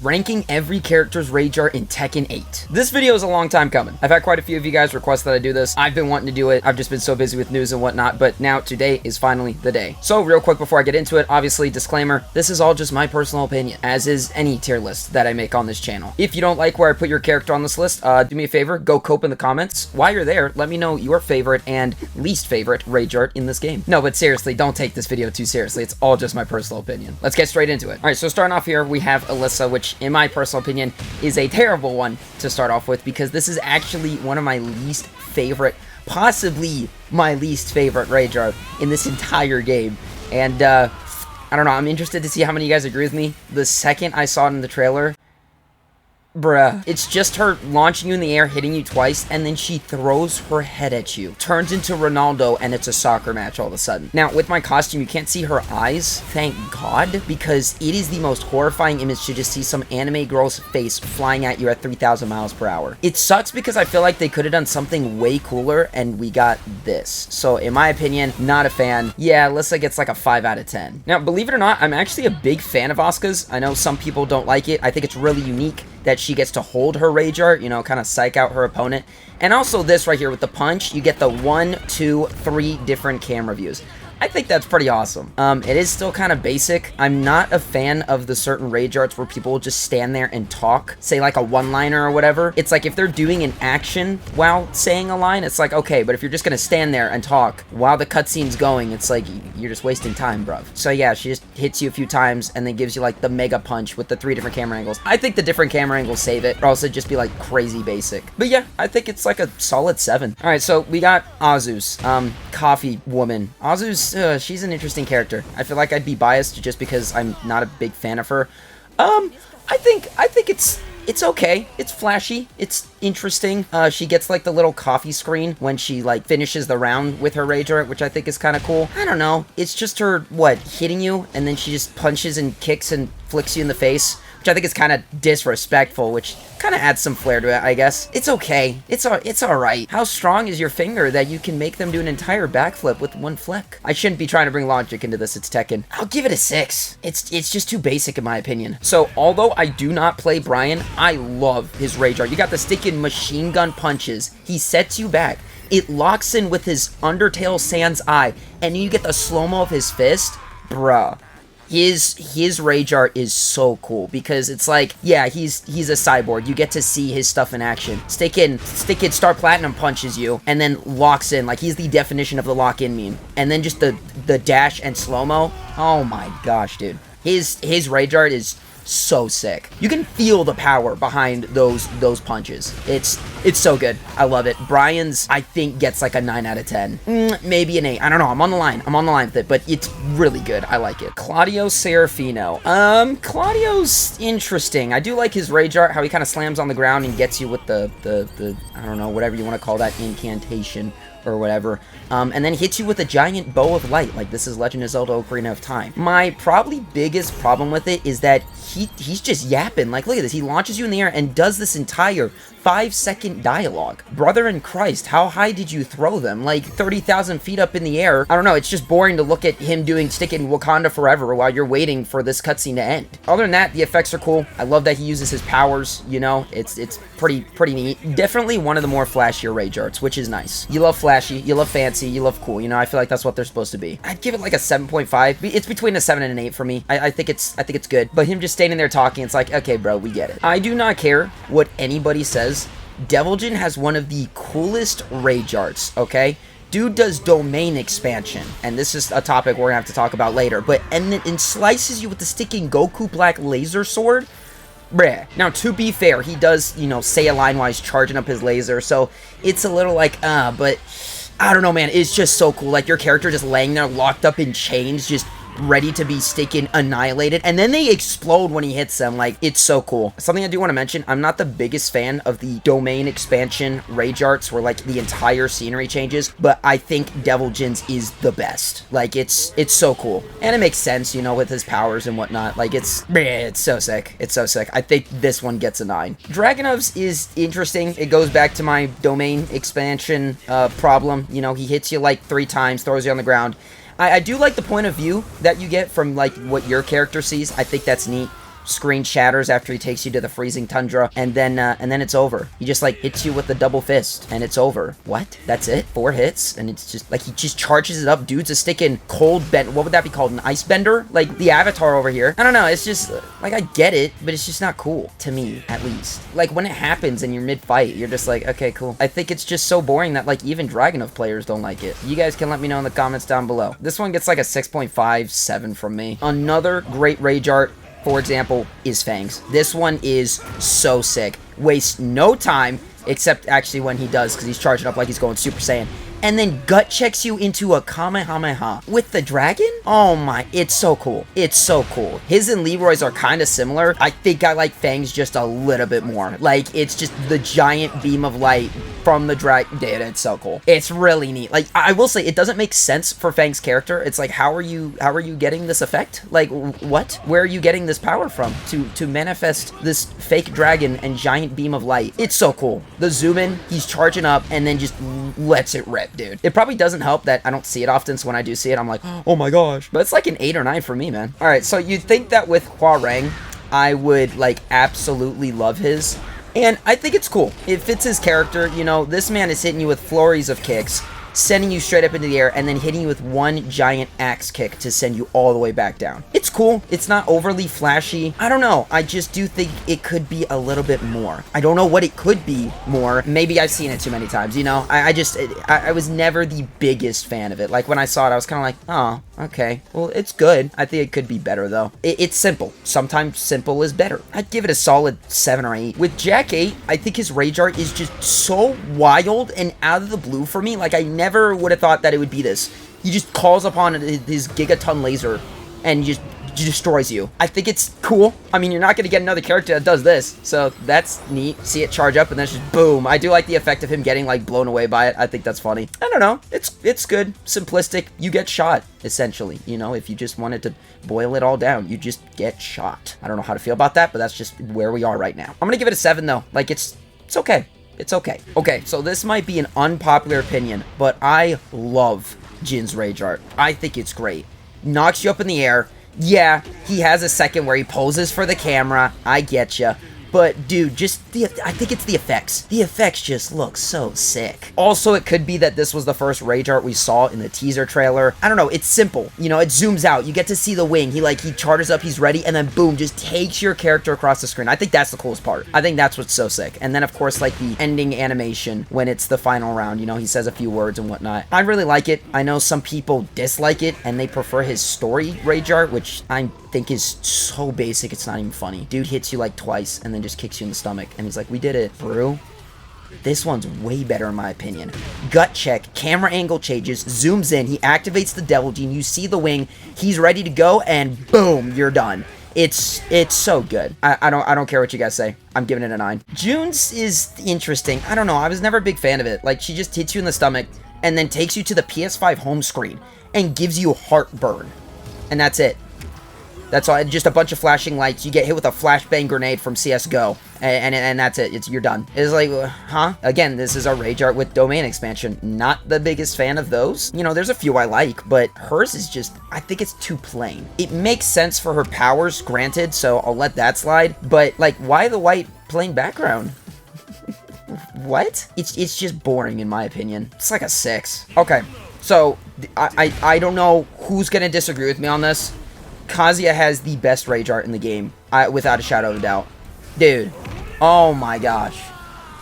ranking every character's rage art in Tekken 8. This video is a long time coming. I've had quite a few of you guys request that I do this. I've been wanting to do it. I've just been so busy with news and whatnot, but now today is finally the day. So real quick before I get into it, obviously disclaimer, this is all just my personal opinion, as is any tier list that I make on this channel. If you don't like where I put your character on this list, do me a favor, go cope in the comments. While you're there, let me know your favorite and least favorite rage art in this game. No, but seriously, don't take this video too seriously. It's all just my personal opinion. Let's get straight into it. All right, so starting off here, we have Alisa, which in my personal opinion is a terrible one to start off with because this is actually one of my least favorite, possibly my least favorite rage art in this entire game. And I don't know, I'm interested to see how many of you guys agree with me. The second I saw it in the trailer, bruh, it's just her launching you in the air, hitting you twice, and then she throws her head at you. Turns into Ronaldo, and it's a soccer match all of a sudden. Now, with my costume, you can't see her eyes, thank God, because it is the most horrifying image to just see some anime girl's face flying at you at 3,000 miles per hour. It sucks because I feel like they could have done something way cooler, and we got this. So, in my opinion, not a fan. Yeah, Alisa gets like a 5 out of 10. Now, believe it or not, I'm actually a big fan of Asuka's. I know some people don't like it. I think it's really unique that she gets to hold her rage art, you know, kind of psych out her opponent. And also this right here with the punch, you get the 1, 2, 3 different camera views. I think that's pretty awesome. It is still kind of basic. I'm not a fan of the certain rage arts where people will just stand there and talk, say like a one-liner or whatever. It's like if they're doing an action while saying a line, it's like, okay, but if you're just gonna stand there and talk while the cutscene's going, it's like, you're just wasting time, bruv. So yeah, she just hits you a few times and then gives you like the mega punch with the 3 different camera angles. I think the different camera angles save it, or else it'd just be like crazy basic. But yeah, I think it's like a solid 7. All right, so we got Azu's, coffee woman. Azu's, she's an interesting character. I feel like I'd be biased just because I'm not a big fan of her. I think it's okay. It's flashy. It's interesting. She gets like the little coffee screen when she like finishes the round with her rage art, which I think is kind of cool. I don't know. It's just her, what, hitting you, and then she just punches and kicks and flicks you in the face, which I think is kind of disrespectful, which kind of adds some flair to it, I guess. It's okay. It's alright. How strong is your finger that you can make them do an entire backflip with one flick? I shouldn't be trying to bring logic into this. It's Tekken. I'll give it a 6. It's just too basic in my opinion. So, although I do not play Bryan, I love his rage art. You got the sticking machine gun punches. He sets you back. It locks in with his Undertale Sans eye, and you get the slow-mo of his fist. Bruh. His rage art is so cool because it's like, yeah, he's a cyborg. You get to see his stuff in action. Stick in Star Platinum punches you and then locks in. Like, he's the definition of the lock-in meme. And then just the dash and slow-mo. Oh my gosh, dude. His rage art is so sick. You can feel the power behind those punches. It's so good. I love it. Bryan's, I think, gets like a 9 out of 10. Maybe an 8. I don't know. I'm on the line with it, but it's really good. I like it. Claudio Serafino. Claudio's interesting. I do like his rage art, how he kind of slams on the ground and gets you with the I don't know, whatever you want to call that, incantation or whatever, and then hits you with a giant bow of light, like this is Legend of Zelda Ocarina of Time. My probably biggest problem with it is that he's just yapping. Like, look at this. He launches you in the air and does this entire 5-second dialogue. Brother in Christ, how high did you throw them? Like 30,000 feet up in the air. I don't know. It's just boring to look at him sticking Wakanda Forever while you're waiting for this cutscene to end. Other than that, the effects are cool. I love that he uses his powers. You know, it's pretty neat. Definitely one of the more flashier rage arts, which is nice. You love flashy, you love fancy, you love cool. You know, I feel like that's what they're supposed to be. I'd give it like a 7.5. It's between a 7 and an 8 for me. I think it's good. But him just standing there talking, it's like, okay, bro, we get it. I do not care what anybody says. Deviljin has one of the coolest rage arts, okay? Dude does domain expansion, and this is a topic we're gonna have to talk about later, but and slices you with the sticking Goku Black laser sword. Bruh. Now, to be fair, he does, you know, say a line-wise charging up his laser, so it's a little like, but I don't know, man, it's just so cool. Like, your character just laying there locked up in chains, just ready to be annihilated, and then they explode when he hits them. Like, it's so cool. Something I do want to mention, I'm not the biggest fan of the domain expansion rage arts where like the entire scenery changes, but I think Deviljin's is the best. Like, it's so cool, and it makes sense, you know, with his powers and whatnot. Like, it's so sick. It's so sick. I think this one gets a 9. Dragunuv's is interesting. It goes back to my domain expansion problem. You know, he hits you like 3 times, throws you on the ground. I do like the point of view that you get from like what your character sees. I think that's neat. screen shatters after he takes you to the freezing tundra, and then it's over. He just like hits you with the double fist, and it's over. What? That's it? 4 hits, and it's just like he just charges it up. Dude's a sticking cold bend. What would that be called? An ice bender? Like the Avatar over here. I don't know. It's just like I get it, but it's just not cool to me, at least. Like when it happens and you're mid-fight, you're just like, okay, cool. I think it's just so boring that like even Dragonuv players don't like it. You guys can let me know in the comments down below. This one gets like a 6.57 from me. Another great rage art, for example, is Feng's. This one is so sick. Wastes no time, except actually when he does, because he's charging up like he's going Super Saiyan. And then gut checks you into a Kamehameha with the dragon? Oh my, it's so cool. It's so cool. His and Leroy's are kind of similar. I think I like Feng's just a little bit more. Like, it's just the giant beam of light from the dragon. Dude, it's so cool. It's really neat. Like, I will say, it doesn't make sense for Feng's character. It's like, how are you getting this effect? Like, what? Where are you getting this power from to manifest this fake dragon and giant beam of light? It's so cool. The zoom in, he's charging up and then just lets it rip. Dude, it probably doesn't help that I don't see it often, so when I do see it, I'm like, oh my gosh. But it's like an 8 or 9 for me, man. All right, so you'd think that with Hua-Rang, I would like absolutely love his, and I think it's cool. It fits his character. You know, this man is hitting you with flurries of kicks, sending you straight up into the air, and then hitting you with one giant axe kick to send you all the way back down. It's cool. It's not overly flashy. I don't know. I just do think it could be a little bit more. I don't know what it could be more. Maybe I've seen it too many times, you know? I was never the biggest fan of it. Like, when I saw it, I was kind of like, oh, okay. Well, it's good. I think it could be better, though. It's simple. Sometimes simple is better. I'd give it a solid 7 or 8. With Jack 8, I think his rage art is just so wild and out of the blue for me. Like, I never would have thought that it would be this. He just calls upon his gigaton laser and just destroys you. I think it's cool. I mean, you're not going to get another character that does this, so that's neat. See it charge up and then it's just boom. I do like the effect of him getting like blown away by it. I think that's funny. I don't know. It's good. Simplistic. You get shot, essentially. You know, if you just wanted to boil it all down, you just get shot. I don't know how to feel about that, but that's just where we are right now. I'm going to give it a 7 though. Like it's okay. It's okay. Okay, so this might be an unpopular opinion, but I love Jin's rage art. I think it's great. Knocks you up in the air. Yeah, he has a second where he poses for the camera. I get ya. But, dude, just I think it's the effects. The effects just look so sick. Also, it could be that this was the first rage art we saw in the teaser trailer. I don't know. It's simple. You know, it zooms out. You get to see the wing. He charters up. He's ready. And then, boom, just takes your character across the screen. I think that's the coolest part. I think that's what's so sick. And then, of course, like the ending animation when it's the final round. You know, he says a few words and whatnot. I really like it. I know some people dislike it and they prefer his story rage art, which I think is so basic. It's not even funny. Dude hits you like twice and then just kicks you in the stomach and he's like, we did it, bro. This one's way better in my opinion. Gut check, camera angle changes, zooms in, he activates the Devil Gene, you see the wing, he's ready to go, and boom, you're done. It's so good. I don't care what you guys say. I'm giving it a 9. June's is interesting. I don't know. I was never a big fan of it. Like, she just hits you in the stomach and then takes you to the PS5 home screen and gives you heartburn. And that's it. That's all. Just a bunch of flashing lights. You get hit with a flashbang grenade from CSGO, and that's it. You're done. It's like, huh? Again, this is a rage art with domain expansion. Not the biggest fan of those. You know, there's a few I like, but hers is just, I think it's too plain. It makes sense for her powers, granted, so I'll let that slide. But like, why the white plain background? What? It's just boring in my opinion. It's like a 6. Okay, so I don't know who's gonna disagree with me on this. Kazuya has the best rage art in the game, without a shadow of a doubt. Dude, oh my gosh.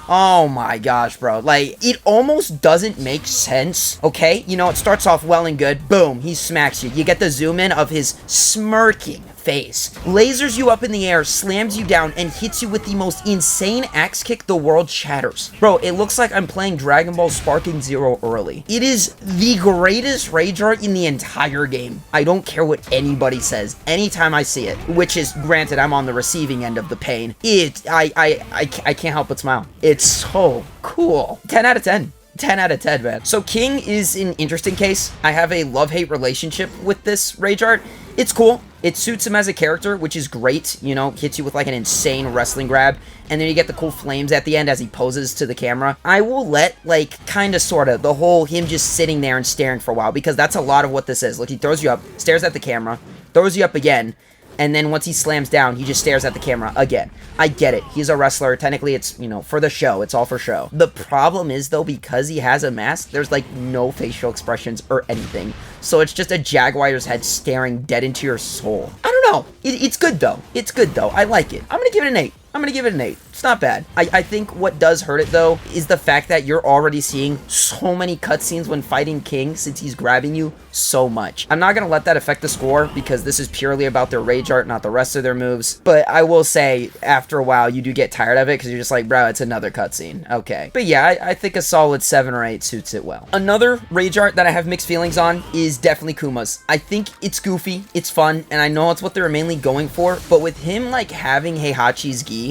Oh my gosh, bro. Like, it almost doesn't make sense, okay? You know, it starts off well and good. Boom, he smacks you. You get the zoom in of his smirking face. Lasers you up in the air, slams you down, and hits you with the most insane axe kick the world shatters. Bro, it looks like I'm playing Dragon Ball Sparking Zero early. It is the greatest rage art in the entire game. I don't care what anybody says. Anytime I see it, which is, granted, I'm on the receiving end of the pain. I can't help but smile. It's so cool. 10 out of 10. 10 out of 10, man. So King is an interesting case. I have a love-hate relationship with this rage art. It's cool. It suits him as a character, which is great. You know, hits you with like an insane wrestling grab. And then you get the cool flames at the end as he poses to the camera. I will let, like, kind of, sort of, the whole him just sitting there and staring for a while. Because that's a lot of what this is. Look, he throws you up, stares at the camera, throws you up again. and then once he slams down, he just stares at the camera again. I get it. He's a wrestler. Technically, it's, you know, for the show. It's all for show. The problem is, though, because he has a mask, there's, like, no facial expressions or anything. So it's just a jaguar's head staring dead into your soul. I don't know. It's good, though. It's good, though. I like it. I'm gonna give it an 8. I'm gonna give it an 8. It's not bad. I think what does hurt it, though, is the fact that you're already seeing so many cutscenes when fighting King since he's grabbing you so much. I'm not gonna let that affect the score because this is purely about their rage art, not the rest of their moves. But I will say, after a while, you do get tired of it because you're just like, bro, it's another cutscene. Okay. But yeah, I think a solid 7 or 8 suits it well. Another rage art that I have mixed feelings on is definitely Kuma's. I think it's goofy, it's fun, and I know it's what they're mainly going for, but with him, like, having Heihachi's gi,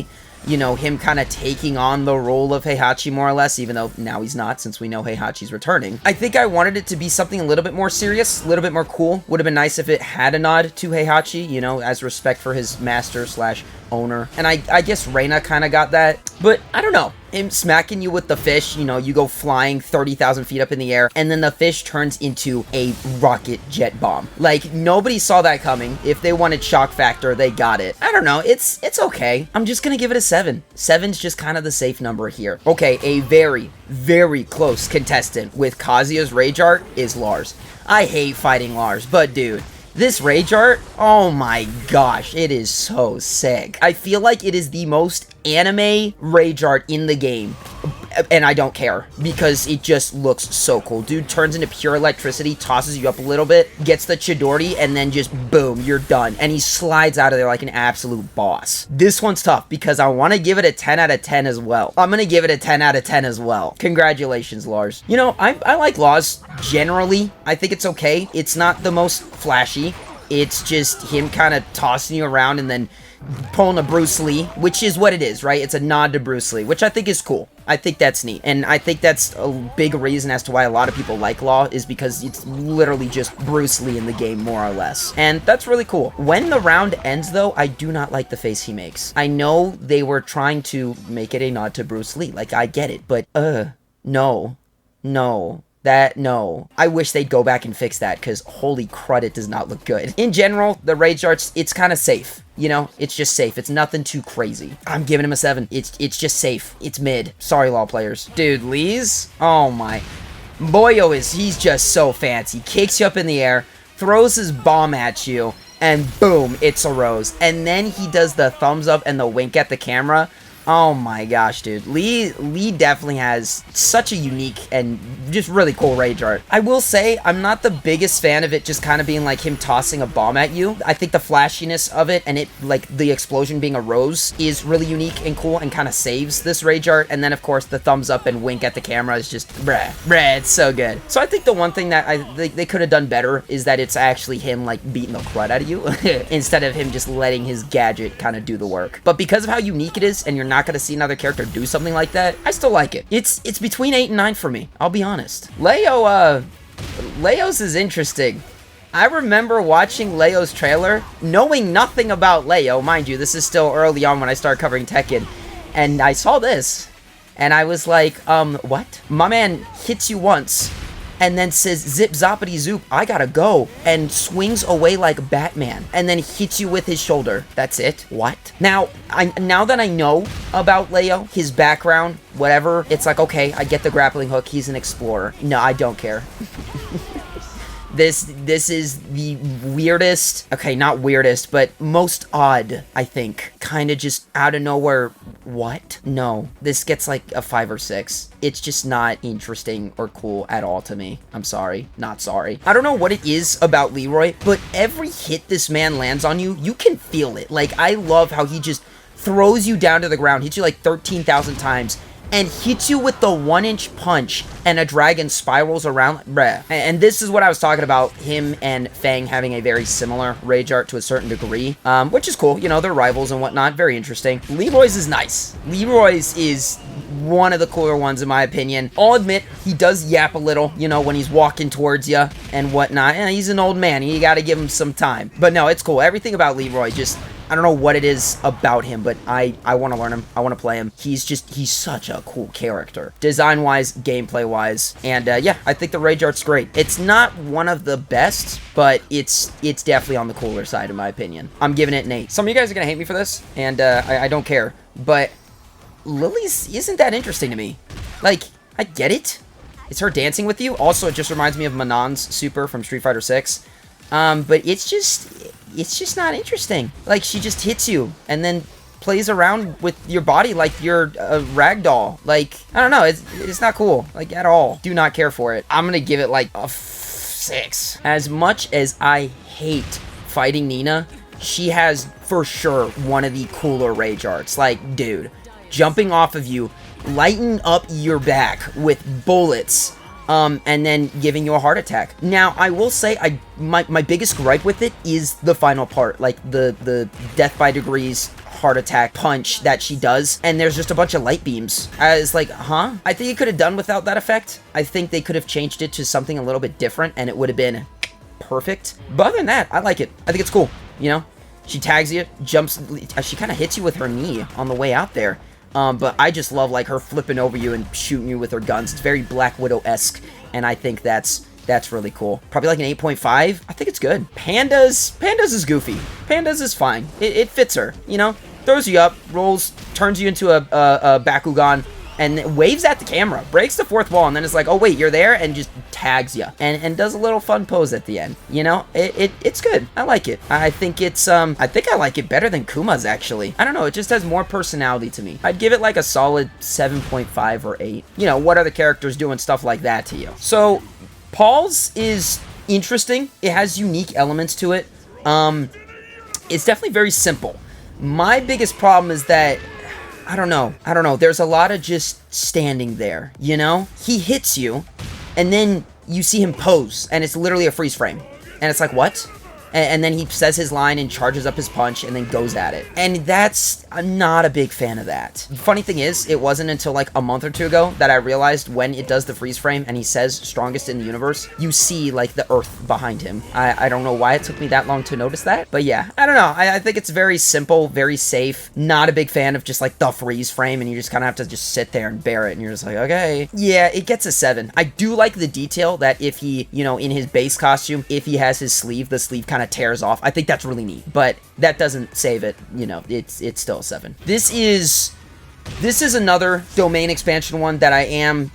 you know, him kind of taking on the role of Heihachi more or less, even though now he's not, since we know Heihachi's returning. I think I wanted it to be something a little bit more serious, a little bit more cool. Would have been nice if it had a nod to Heihachi, you know, as respect for his master slash owner. And I guess Reina kind of got that, but I don't know. Him smacking you with the fish, you know, you go flying 30,000 feet up in the air, and then the fish turns into a rocket jet bomb. Like, nobody saw that coming. If they wanted shock factor, they got it. I don't know. It's okay. I'm just gonna give it a 7. 7's just kind of the safe number here. Okay, a very, very close contestant with Kazuya's rage art is Lars. I hate fighting Lars, but dude, this rage art, oh my gosh, it is so sick. I feel like it is the most anime rage art in the game, and I don't care because it just looks so cool. Dude turns into pure electricity, tosses you up a little bit, gets the Chidori, and then just boom, you're done. And he slides out of there like an absolute boss. This one's tough because I want to give it a 10 out of 10 as well. I'm going to give it a 10 out of 10 as well. Congratulations, Lars. You know, I like Lars generally. I think it's okay. It's not the most flashy. It's just him kind of tossing you around and then pulling a Bruce Lee, which is what it is, right? It's a nod to Bruce Lee, which I think is cool. I think that's neat. And I think that's a big reason as to why a lot of people like Law, is because it's literally just Bruce Lee in the game, more or less. And that's really cool. When the round ends, though, I do not like the face he makes. I know they were trying to make it a nod to Bruce Lee. Like, I get it. But, no. No. I wish they'd go back and fix that, because holy crud, it does not look good. In general, the rage arts, it's kind of safe. You know, it's just safe. It's nothing too crazy. I'm giving him a 7. It's just safe. It's mid. Sorry, Law players. Dude, Lee's? Oh my. Boyo he's just so fancy. Kicks you up in the air, throws his bomb at you, and boom, it's a rose. And then he does the thumbs up and the wink at the camera. Oh my gosh, dude. Lee definitely has such a unique and just really cool rage art. I will say, I'm not the biggest fan of it just kind of being like him tossing a bomb at you. I think the flashiness of it and it, like, the explosion being a rose is really unique and cool and kind of saves this rage art. And then, of course, the thumbs up and wink at the camera is just, bruh, it's so good. So I think the one thing that they could have done better is that it's actually him, like, beating the crud out of you instead of him just letting his gadget kind of do the work. But because of how unique it is, and you're not going to see another character do something like that, I still like it. It's between 8 and 9 for me, I'll be honest. Leo's is interesting. I remember watching Leo's trailer, knowing nothing about Leo. Mind you, this is still early on when I started covering Tekken, and I saw this, and I was like, what? My man hits you once, and then says, zip zoppity zoop, I gotta go, and swings away like Batman, and then hits you with his shoulder. That's it? What? Now that I know about Leo, his background, whatever, it's like, okay, I get the grappling hook, he's an explorer. No, I don't care. This is the weirdest, okay, not weirdest, but most odd, I think. Kind of just out of nowhere. What? No, this gets like a 5 or 6. It's just not interesting or cool at all to me. I'm sorry, not sorry. I don't know what it is about Leroy, but every hit this man lands on you, you can feel it. Like, I love how he just throws you down to the ground, hits you like 13,000 times, and hits you with the 1-inch punch, and a dragon spirals around, bruh. And this is what I was talking about, him and Feng having a very similar rage art to a certain degree, which is cool. You know, they're rivals and whatnot, very interesting. Leroy's is nice. Leroy's is one of the cooler ones in my opinion. I'll admit, he does yap a little, you know, when he's walking towards you and whatnot. And he's an old man, you gotta give him some time. But no, it's cool. Everything about Leroy just I don't know what it is about him, but I want to learn him. I want to play him. He's such a cool character. Design-wise, gameplay-wise, and yeah, I think the Rage Art's great. It's not one of the best, but it's definitely on the cooler side, in my opinion. I'm giving it an 8. Some of you guys are going to hate me for this, and I don't care, but Lily's isn't that interesting to me. Like, I get it. It's her dancing with you. Also, it just reminds me of Manon's super from Street Fighter 6. But it's just not interesting. Like, she just hits you and then plays around with your body like you're a rag doll. Like, I don't know. It's not cool. Like, at all. Do not care for it. I'm gonna give it like a 6. As much as I hate fighting Nina, she has for sure one of the cooler Rage Arts. Like, dude, jumping off of you, lighting up your back with bullets, and then giving you a heart attack. Now, I will say, my biggest gripe with it is the final part, like the death by degrees heart attack punch that she does, and there's just a bunch of light beams. I was like, huh? I think it could have done without that effect. I think they could have changed it to something a little bit different, and it would have been perfect. But other than that, I like it. I think it's cool, you know? She tags you, jumps, she kind of hits you with her knee on the way out there. But I just love, like, her flipping over you and shooting you with her guns. It's very Black Widow-esque, and I think that's really cool. Probably like an 8.5. I think it's good. Panda's is goofy. Panda's is fine. It fits her, you know? Throws you up, rolls, turns you into a Bakugan, and waves at the camera, breaks the fourth wall, and then it's like, oh wait, you're there, and just tags you, and does a little fun pose at the end. You know, it's good. I like it. I think it's I think I like it better than Kuma's, actually. I don't know, it just has more personality to me. I'd give it like a solid 7.5 or 8. You know, what other characters doing stuff like that to you? So Paul's is interesting. It has unique elements to it. It's definitely very simple. My biggest problem is that I don't know. There's a lot of just standing there, you know? He hits you, and then you see him pose, and it's literally a freeze frame. And it's like, what? And then he says his line and charges up his punch and then goes at it. And I'm not a big fan of that. Funny thing is, it wasn't until like a month or two ago that I realized when it does the freeze frame and he says strongest in the universe, you see like the earth behind him. I don't know why it took me that long to notice that. But yeah, I don't know. I think it's very simple, very safe. Not a big fan of just like the freeze frame and you just kind of have to just sit there and bear it. And you're just like, okay. Yeah, it gets a 7. I do like the detail that if he, you know, in his base costume, if he has his sleeve, the sleeve kind of tears off. I think that's really neat, but that doesn't save it. You know, it's still a 7. This is another domain expansion one that I am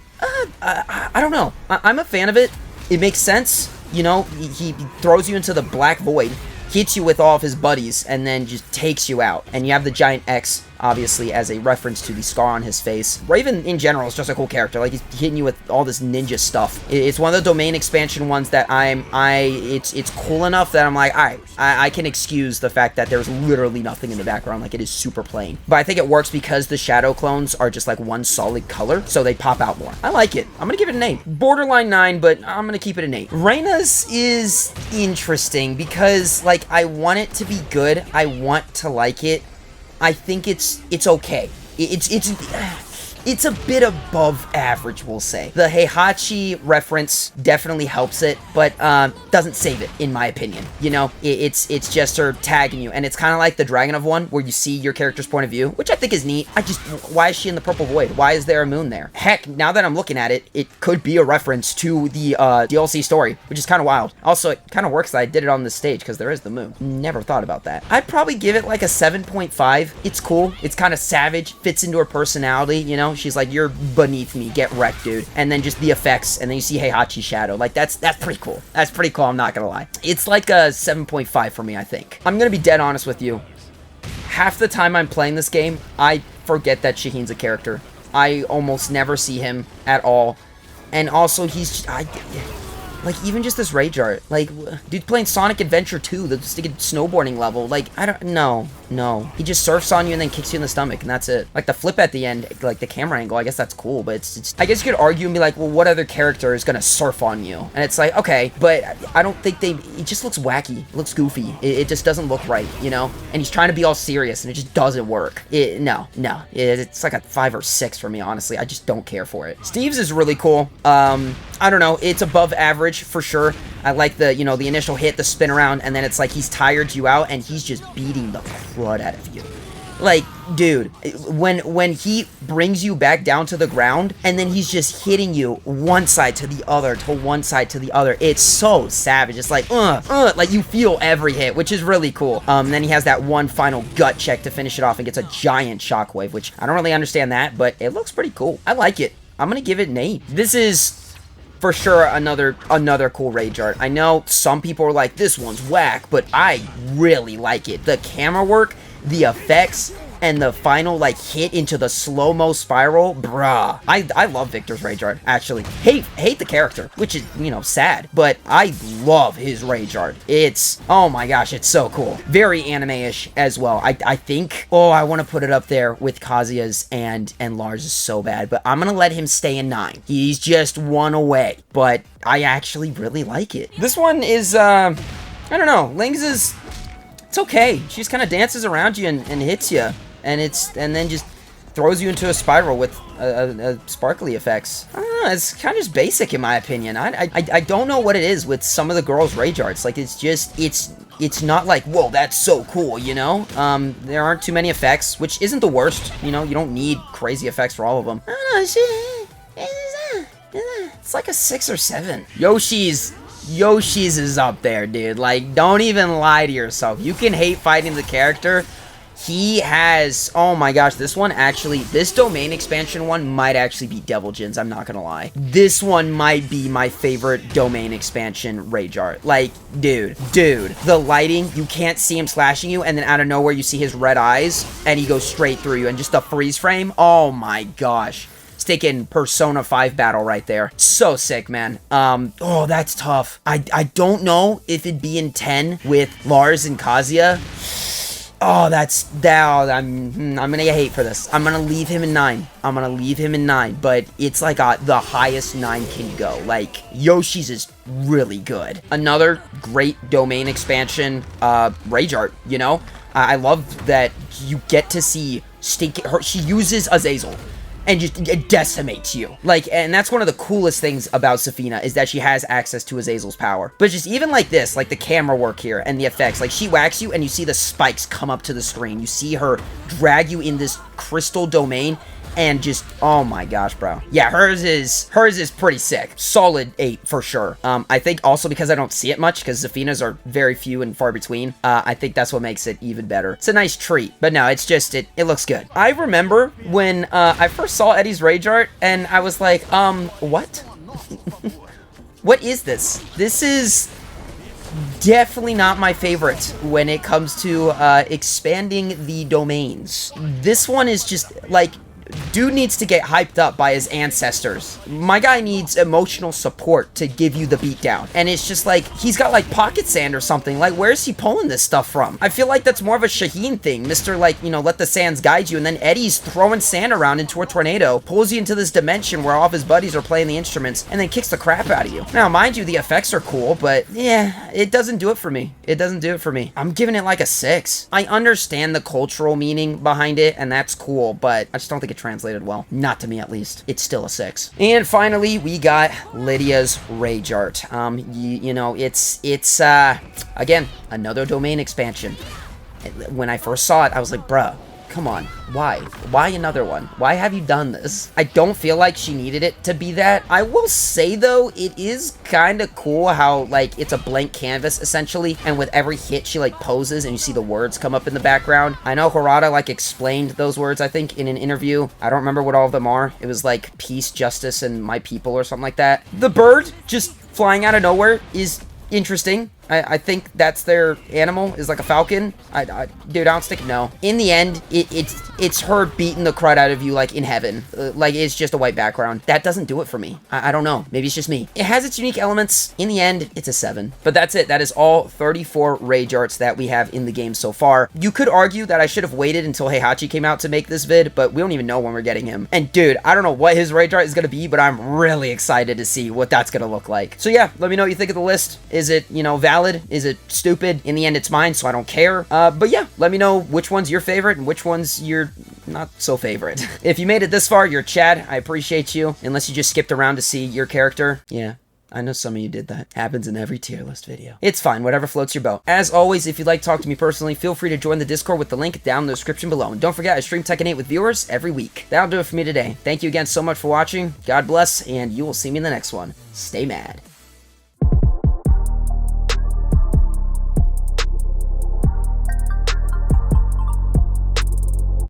I don't know. I'm a fan of it. It makes sense. You know, he throws you into the black void, hits you with all of his buddies, and then just takes you out. And you have the giant X, obviously, as a reference to the scar on his face. Raven, in general, is just a cool character. Like, he's hitting you with all this ninja stuff. It's one of the domain expansion ones that it's cool enough that I'm like, alright, I can excuse the fact that there's literally nothing in the background. Like, it is super plain. But I think it works because the shadow clones are just, like, one solid color, so they pop out more. I like it. I'm gonna give it an 8. Borderline 9, but I'm gonna keep it an 8. Reina's is interesting because, like, I want it to be good. I want to like it. I think it's okay. It's a bit above average, we'll say. The Heihachi reference definitely helps it, but doesn't save it, in my opinion. You know, it's just her tagging you, and it's kind of like the Dragonuv one, where you see your character's point of view, which I think is neat. Why is she in the purple void? Why is there a moon there? Heck, now that I'm looking at it, it could be a reference to the DLC story, which is kind of wild. Also, it kind of works that I did it on this stage, because there is the moon. Never thought about that. I'd probably give it like a 7.5. It's cool. It's kind of savage, fits into her personality, you know? She's like, you're beneath me, get wrecked, dude. And then just the effects, and then you see Heihachi shadow. Like, that's pretty cool. That's pretty cool, I'm not gonna lie. It's like a 7.5 for me, I think. I'm gonna be dead honest with you. Half the time I'm playing this game, I forget that Shaheen's a character. I almost never see him at all. And also, like, even just this Rage Art. Like, dude playing Sonic Adventure 2, the sticking snowboarding level. Like, no. He just surfs on you and then kicks you in the stomach, and that's it. Like, the flip at the end, like, the camera angle, I guess that's cool, but it's I guess you could argue and be like, well, what other character is gonna surf on you? And it's like, okay, but I don't think it just looks wacky. It looks goofy. It just doesn't look right, you know? And he's trying to be all serious, and it just doesn't work. No. It's like a 5 or 6 for me, honestly. I just don't care for it. Steve's is really cool. I don't know. It's above average for sure. I like the, you know, the initial hit, the spin around, and then it's like he's tired you out, and he's just beating the crud out of you. Like, dude, when he brings you back down to the ground, and then he's just hitting you one side to the other, to one side to the other, it's so savage. It's like, like you feel every hit, which is really cool. And then he has that one final gut check to finish it off and gets a giant shockwave, which I don't really understand that, but it looks pretty cool. I like it. I'm gonna give it an 8. This is for sure another cool rage art. I know some people are like, this one's whack, but I really like it. The camera work, the effects, and the final like hit into the slow-mo spiral, bruh. I love Victor's rage art, actually. Hate the character, which is, you know, sad, but I love his rage art. It's, oh my gosh, it's so cool. Very anime-ish as well. I think, oh, I want to put it up there with Kazuya's and Lars is so bad, but I'm gonna let him stay in 9. He's just one away, but I actually really like it. This one is, I don't know, Ling's is, it's okay. She just kind of dances around you and hits you, and then just throws you into a spiral with sparkly effects. I don't know, it's kind of just basic in my opinion. I don't know what it is with some of the girls' rage arts. Like, it's just, it's not like, whoa, that's so cool, you know? There aren't too many effects, which isn't the worst. You know, you don't need crazy effects for all of them. I don't know, it's like a 6 or 7. Yoshi's is up there, dude. Like, don't even lie to yourself. You can hate fighting the character. He has, oh my gosh, this one actually, this domain expansion one might actually be Devil Jin's, I'm not gonna lie. This one might be my favorite domain expansion rage art. Like, dude, the lighting, you can't see him slashing you, and then out of nowhere you see his red eyes, and he goes straight through you, and just the freeze frame, oh my gosh. It's taking Persona 5 battle right there. So sick, man. Oh, that's tough. I don't know if it'd be in 10 with Lars and Kazuya. Oh, I'm gonna get hate for this. I'm gonna leave him in 9. But it's like the highest 9 can go. Like, Yoshi's is really good. Another great domain expansion rage art, you know? I love that you get to see she uses Azazel and just it decimates you. Like, and that's one of the coolest things about Zafina, is that she has access to Azazel's power. But just even like this, like the camera work here and the effects, like she whacks you and you see the spikes come up to the screen. You see her drag you in this crystal domain and just, oh my gosh, bro. Yeah, hers is pretty sick. Solid 8 for sure. I think also because I don't see it much, because Zafina's are very few and far between, I think that's what makes it even better. It's a nice treat, but no, it's just, it looks good. I remember when I first saw Eddy's rage art, and I was like, what? What is this? This is definitely not my favorite when it comes to expanding the domains. This one is just, like, dude needs to get hyped up by his ancestors. My guy needs emotional support to give you the beatdown. And it's just like, he's got like pocket sand or something. Like, where's he pulling this stuff from? I feel like that's more of a Shaheen thing. Mr. like, you know, let the sands guide you. And then Eddy's throwing sand around into a tornado, pulls you into this dimension where all of his buddies are playing the instruments, and then kicks the crap out of you. Now, mind you, the effects are cool, but yeah, it doesn't do it for me. It doesn't do it for me. I'm giving it like a 6. I understand the cultural meaning behind it, and that's cool, but I just don't think it translated well. Not to me, at least. It's still a 6. And finally, we got Lydia's rage art. You know, it's again, another domain expansion. When I first saw it, I was like, bruh, come on. Why another one? Why have you done this? I don't feel like she needed it to be that. I will say, though, it is kind of cool how, like, it's a blank canvas, essentially, and with every hit, she, like, poses, and you see the words come up in the background. I know Harada, like, explained those words, I think, in an interview. I don't remember what all of them are. It was, like, peace, justice, and my people, or something like that. The bird just flying out of nowhere is interesting. I think that's their animal, is like a falcon. Dude, I don't stick, no. In the end, it's her beating the crud out of you, like, in heaven. Like, it's just a white background. That doesn't do it for me. I don't know. Maybe it's just me. It has its unique elements. In the end, it's a 7. But that's it. That is all 34 rage arts that we have in the game so far. You could argue that I should have waited until Heihachi came out to make this vid, but we don't even know when we're getting him. And dude, I don't know what his rage art is going to be, but I'm really excited to see what that's going to look like. So yeah, let me know what you think of the list. Is it, you know, valid? Is it stupid? In the end, it's mine, so I don't care. But yeah, let me know which one's your favorite and which one's your not so favorite. If you made it this far, you're Chad. I appreciate you. Unless you just skipped around to see your character. Yeah. I know some of you did that. Happens in every tier list video. It's fine, whatever floats your boat. As always, if you'd like to talk to me personally, feel free to join the Discord with the link down in the description below. And don't forget, I stream Tekken 8 with viewers every week. That'll do it for me today. Thank you again so much for watching. God bless, and you will see me in the next one. Stay mad.